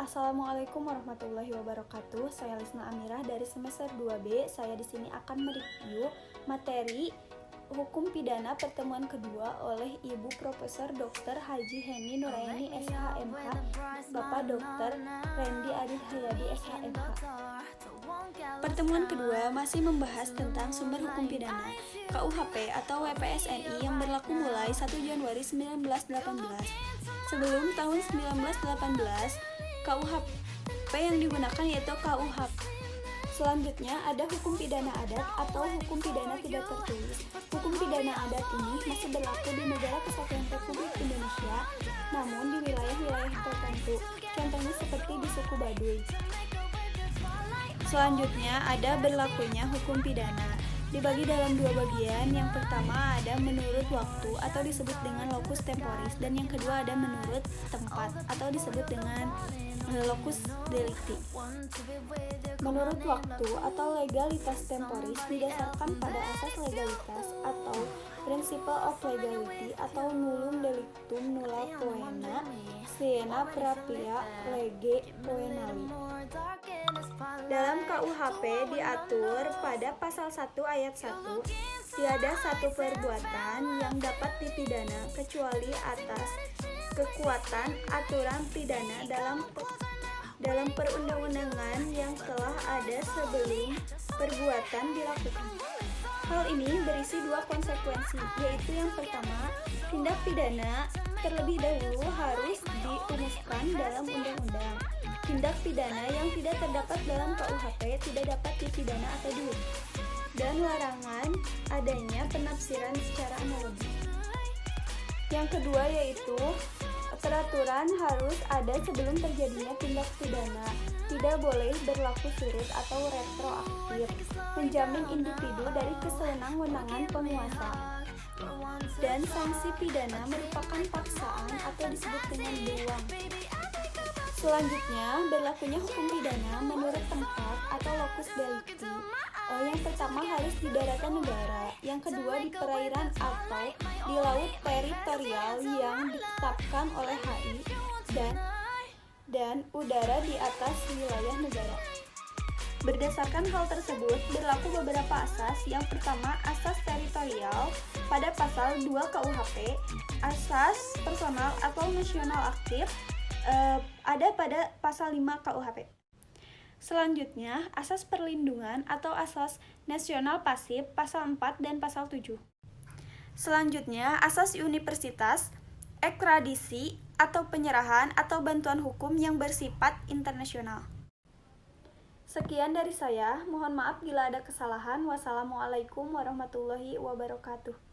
Assalamualaikum warahmatullahi wabarakatuh. Saya Lisna Amirah dari semester 2B. Saya di sini akan mereview materi Hukum Pidana pertemuan kedua oleh Ibu Profesor Dr. Haji Heni Nuraini SHMH, Bapak Dr. Randy Adit Hayadi SHMH. Pertemuan kedua masih membahas tentang sumber hukum pidana KUHP atau WPSNI yang berlaku mulai 1 Januari 1918. Sebelum tahun 1918, KUHP yang digunakan yaitu KUHP. Selanjutnya ada hukum pidana adat atau hukum pidana tidak tertulis. Hukum pidana adat ini masih berlaku di negara Kesatuan Republik Indonesia, namun di wilayah-wilayah tertentu, contohnya seperti di suku Baduy. Selanjutnya ada berlakunya hukum pidana. Dibagi dalam dua bagian, yang pertama ada menurut waktu atau disebut dengan locus temporis, dan yang kedua ada menurut tempat atau disebut dengan locus delicti. Menurut waktu atau legalitas temporis didasarkan pada asas legalitas atau principle of legality atau nullum delictum nulla poena siena propria lege poenali. Dalam KUHP diatur pada pasal 1 ayat 1, tiada satu perbuatan yang dapat dipidana kecuali atas kekuatan aturan pidana dalam perundang-undangan yang telah ada sebelum perbuatan dilakukan. Hal ini berisi dua konsekuensi, yaitu yang pertama, tindak pidana terlebih dahulu harus dirumuskan dalam undang-undang. Tindak pidana yang tidak terdapat dalam KUHP tidak dapat dipidana atau dihukum. Dan larangan adanya penafsiran secara analogi. Yang kedua yaitu peraturan harus ada sebelum terjadinya tindak pidana, tidak boleh berlaku surut atau retroaktif, menjamin individu dari kesewenang-wenangan penguasa. Dan sanksi pidana merupakan paksaan atau disebut dengan beruang. Selanjutnya, berlakunya hukum pidana menurut tempat atau locus delicti. Yang pertama harus di daratan negara, yang kedua di perairan atau di laut teritorial yang ditetapkan oleh HI dan udara di atas wilayah negara. Berdasarkan hal tersebut, berlaku beberapa asas. Yang pertama, asas teritorial pada pasal 2 KUHP, asas personal atau nasional aktif ada pada pasal 5 KUHP. Selanjutnya, asas perlindungan atau asas nasional pasif pasal 4 dan pasal 7. Selanjutnya, asas universitas, ekstradisi atau penyerahan atau bantuan hukum yang bersifat internasional. Sekian dari saya, mohon maaf bila ada kesalahan. Wassalamualaikum warahmatullahi wabarakatuh.